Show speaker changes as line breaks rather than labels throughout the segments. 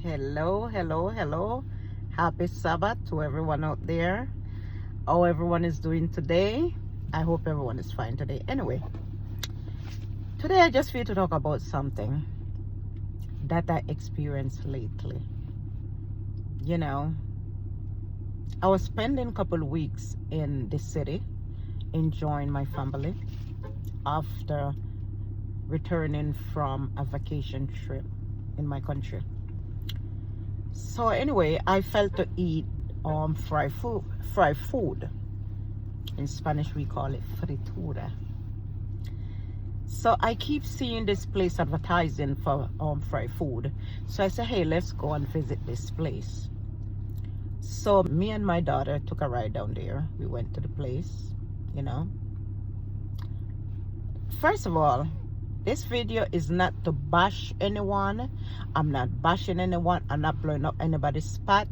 Hello, hello, hello. Happy Sabbath to everyone out there. How everyone is doing today. I hope everyone is fine today. Anyway, today I just feel to talk about something that I experienced lately. You know, I was spending a couple of weeks in the city enjoying my family after returning from a vacation trip in my country. So anyway, I felt to eat fried food. In Spanish we call it fritura. So I keep seeing this place advertising for fried food. So I said, hey, let's go and visit this place. So me and my daughter took a ride down there. We went to the place. First of all, this video is not to bash anyone. I'm not bashing anyone. I'm not blowing up anybody's spot.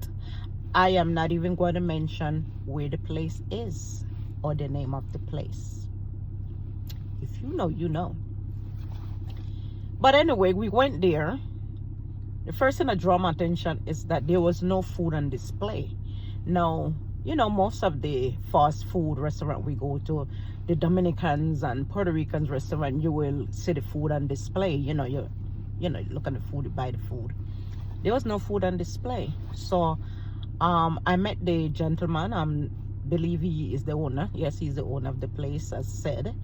I am not even going to mention where the place is or the name of the place. If you know, you know. But anyway, we went there. The first thing that drew my attention is that there was no food on display. Now, most of the fast food restaurant we go to, the Dominicans and Puerto Ricans restaurant, you will see the food on display. You look at the food, you buy the food. There was no food on display. So I met the gentleman. Believe he is the owner. Yes, he's the owner of the place, as said.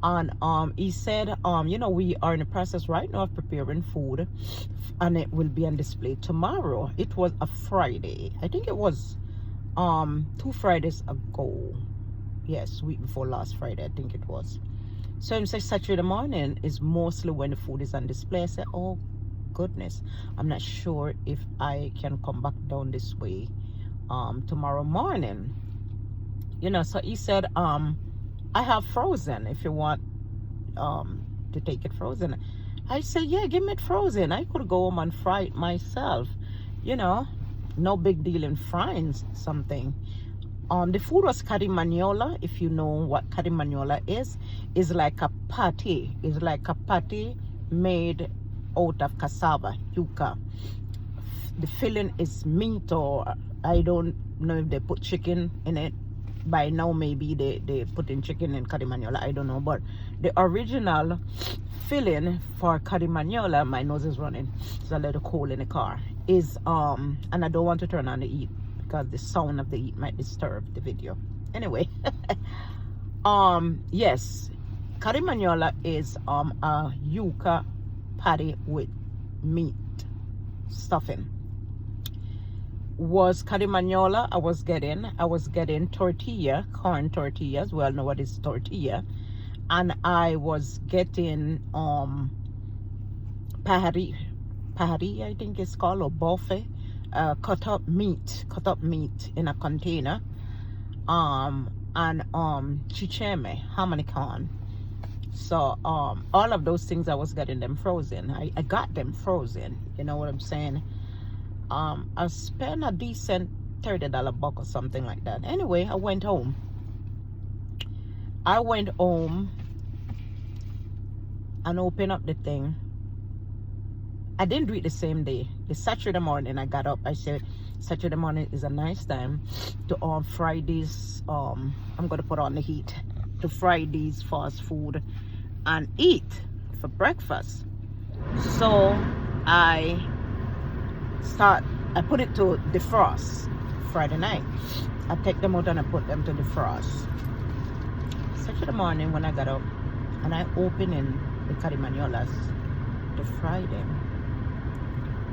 And he said, we are in the process right now of preparing food, and it will be on display tomorrow. It was a Friday. I think it was 2 Fridays ago. Yes, week before last Friday, I think it was. So he said Saturday morning is mostly when the food is on display. I said, oh goodness, I'm not sure if I can come back down this way tomorrow morning. So he said, I have frozen if you want to take it frozen. I said, yeah, give me it frozen. I could go home and fry it myself. No big deal in frying something. The food was carimaniola. If you know what carimaniola is like a patty. It's like a patty made out of cassava, yuca. The filling is meat, or I don't know if they put chicken in it. By now maybe they put in chicken in carimaniola, I don't know, but the original filling for carimaniola, my nose is running, it's a little cold in the car, is and I don't want to turn on the heat because the sound of the heat might disturb the video. Anyway, yes, carimaniola is a yuca patty with meat stuffing. Was carimaniola. I was getting tortilla, corn tortillas. Well, know what is tortilla. And I was getting pahari, I think it's called, or bofe, cut up meat in a container, and chicheme, hamani corn. So all of those things I was getting them frozen. I got them frozen, you know what I'm saying. I spent a decent $30 buck or something like that. Anyway, I went home and opened up the thing. I didn't do it the same day. The Saturday morning I got up, I said Saturday morning is a nice time to fry these, I'm gonna put on the heat to fry these fast food and eat for breakfast. So I put it to defrost Friday night. I take them out and I put them to defrost. Saturday morning when I got up and I opened in the carimaniolas to fry them,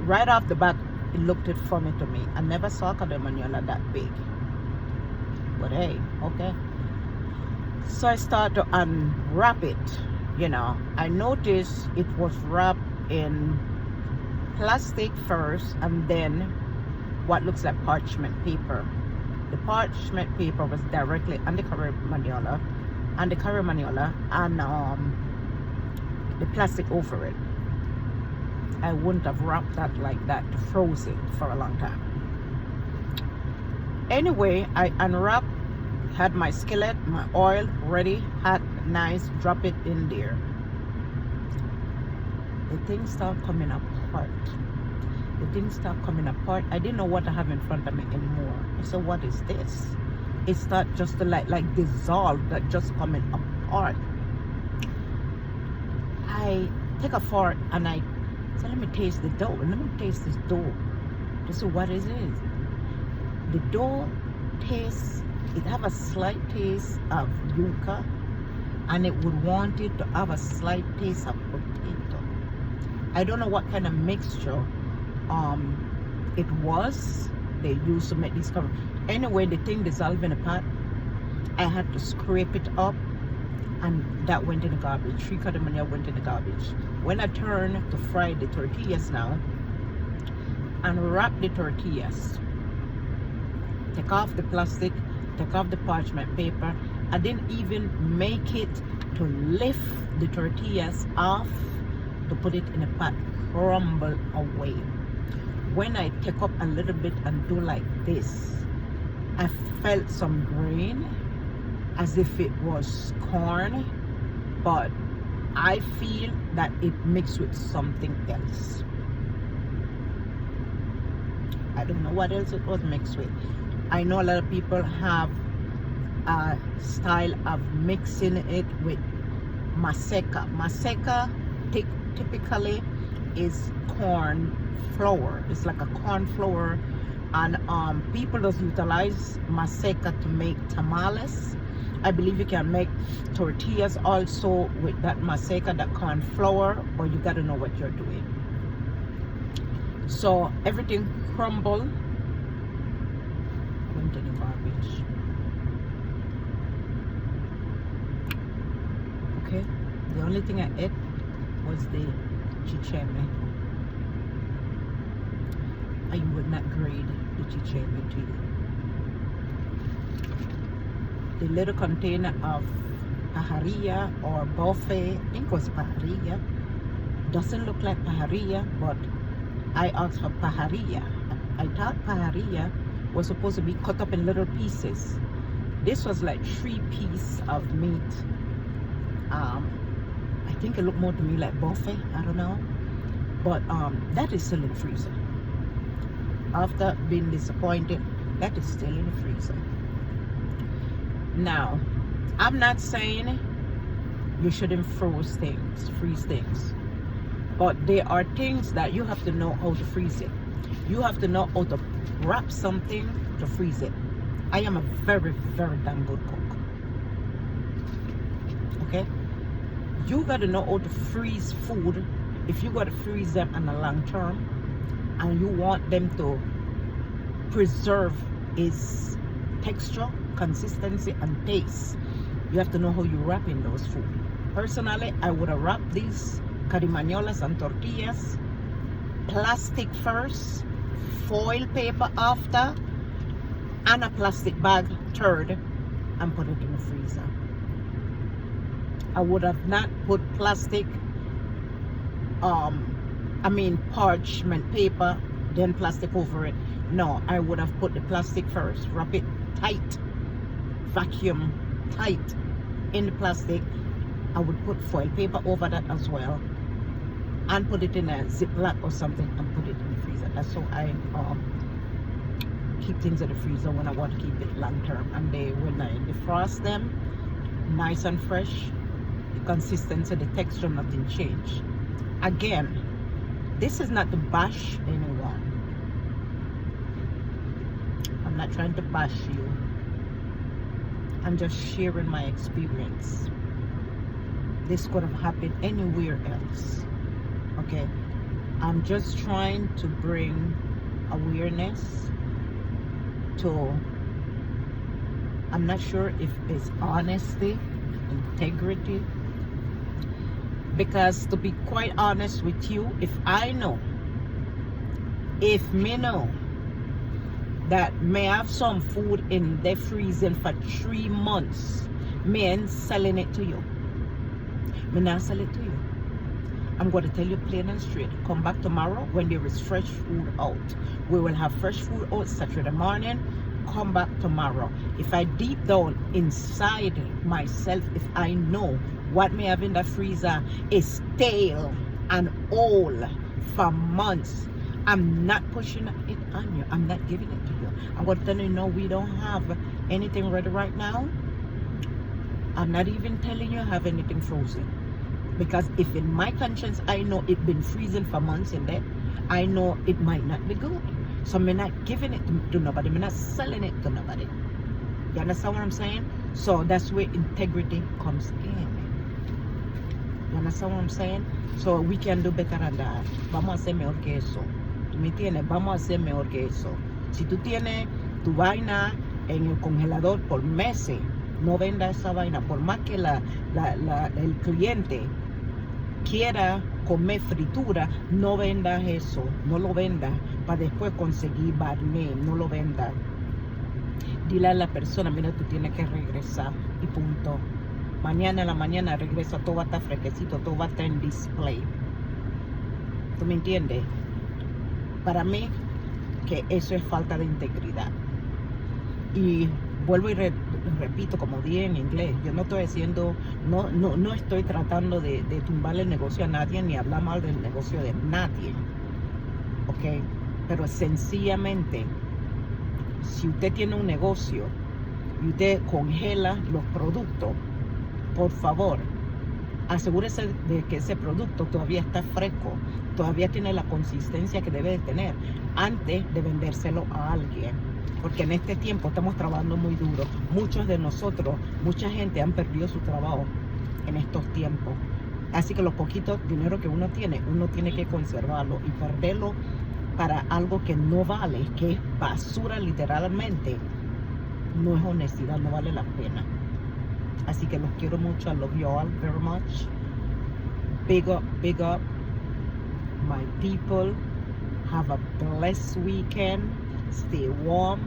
right off the bat it looked funny to me. I never saw carimaniola that big, but hey, okay. So I started to unwrap it. I noticed it was wrapped in plastic first, and then what looks like parchment paper. The parchment paper was directly on the carimaniola, and the plastic over it. I wouldn't have wrapped that like that to froze it for a long time. Anyway, I unwrapped, had my skillet, my oil ready, hot, nice, drop it in there. The thing started coming apart. the things start coming apart. I didn't know what I have in front of me anymore. I said, what is this? It started just to like dissolve, that just coming apart. I take a fork and I said, let me taste the dough. Let me taste this dough to see what it is. The dough tastes, it have a slight taste of yuca, and it would want it to have a slight taste of potato. I don't know what kind of mixture it was they used to make this cover. Anyway, the thing dissolved in the pot. I had to scrape it up, and that went in the garbage. 3 quarter manure went in the garbage. When I turn to fry the tortillas now and wrap the tortillas, take off the plastic, take off the parchment paper. I didn't even make it to lift the tortillas off to put it in a pot, crumble away. When I take up a little bit and do like this, I felt some grain as if it was corn, but I feel that it mixed with something else. I don't know what else it was mixed with. I know a lot of people have a style of mixing it with maseca. Maseca typically is corn flour. It's like a corn flour, and people just utilize maseca to make tamales. I believe you can make tortillas also with that maseca, that corn flour, but you got to know what you're doing. So everything crumbled, went in the garbage. Okay, the only thing I ate was the chicheme. I would not grade the chicheme to you. The little container of pajarilla or buffet, I think it was pajarilla, doesn't look like pajarilla, but I asked for pajarilla. I thought pajarilla was supposed to be cut up in little pieces. This was like 3 pieces of meat. I think it looked more to me like buffet, I don't know, but that is still in the freezer. After being disappointed, that is still in the freezer. Now, I'm not saying you shouldn't freeze things, but there are things that you have to know how to freeze it. You have to know how to wrap something to freeze it. I am a very, very damn good cook. Okay? You got to know how to freeze food if you got to freeze them in the long term and you want them to preserve its texture, consistency, and taste. You have to know how you wrap in those food. Personally, I would have wrapped these carimañolas and tortillas plastic first, foil paper after, and a plastic bag third, and put it in the freezer. I would have not put plastic, parchment paper, then plastic over it. No, I would have put the plastic first, wrap it tight, vacuum tight in the plastic. I would put foil paper over that as well, and put it in a Ziploc or something and put it in the freezer. That's how I keep things in the freezer when I want to keep it long term. And when I defrost them, nice and fresh, the consistency, the texture, nothing changed. Again, this is not to bash anyone. I'm not trying to bash you. I'm just sharing my experience. This could have happened anywhere else. Okay, I'm just trying to bring awareness to, I'm not sure if it's honesty, integrity, because to be quite honest with you, if me know that may have some food in the freezing for 3 months, me ain't selling it to you. Me not sell it to you. I'm going to tell you plain and straight. Come back tomorrow when there is fresh food out. We will have fresh food out Saturday morning. Come back tomorrow. If I deep down inside myself, if I know what me have in the freezer is stale and old for months, I'm not pushing it on you. I'm not giving it to you. I'm going to tell you, no, we don't have anything ready right now. I'm not even telling you I have anything frozen. Because if in my conscience, I know it's been freezing for months in there, I know it might not be good. So I'm not giving it to nobody. I'm not selling it to nobody. You understand what I'm saying? So that's where integrity comes in. You understand what I'm saying? So we can do better than that. Vamos a hacer mejor que eso. ¿Me entiendes? Vamos a hacer mejor que eso. Si tú tienes tu vaina en el congelador por meses, no venda esa vaina. Por más que el cliente quiera comer fritura, no vendas eso. No lo vendas para después conseguir barniz. No lo vendas. Dile a la persona, mira, tú tienes que regresar y punto. Mañana en la mañana regresa, todo va a estar fresquecito, todo va a estar en display. ¿Tú me entiendes? Para mí, que eso es falta de integridad. Y vuelvo y repito, como dije en inglés, yo no estoy haciendo, no estoy tratando de tumbarle el negocio a nadie, ni hablar mal del negocio de nadie. ¿Ok? Pero sencillamente, si usted tiene un negocio y usted congela los productos, por favor, asegúrese de que ese producto todavía está fresco, todavía tiene la consistencia que debe de tener antes de vendérselo a alguien. Porque en este tiempo estamos trabajando muy duro. Muchos de nosotros, mucha gente han perdido su trabajo en estos tiempos. Así que los poquitos dinero que uno tiene que conservarlo, y perderlo para algo que no vale, que es basura literalmente, no es honestidad, no vale la pena. Así que los quiero mucho. I love you all very much. Big up my people. Have a blessed weekend. Stay warm.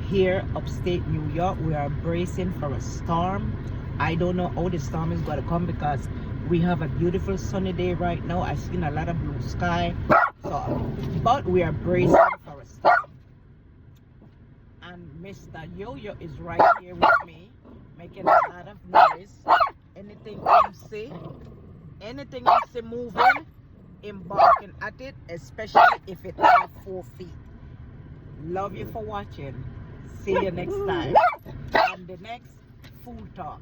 Here upstate New York, we are bracing for a storm. I don't know how the storm is going to come because we have a beautiful sunny day right now. I've seen a lot of blue sky. But we are bracing for a storm. And Mr. Yo-Yo is right here with me, making a lot of noise. Anything MC moving, embarking at it, especially if it has 4 feet. Love you for watching. See you next time on the next Food Talk.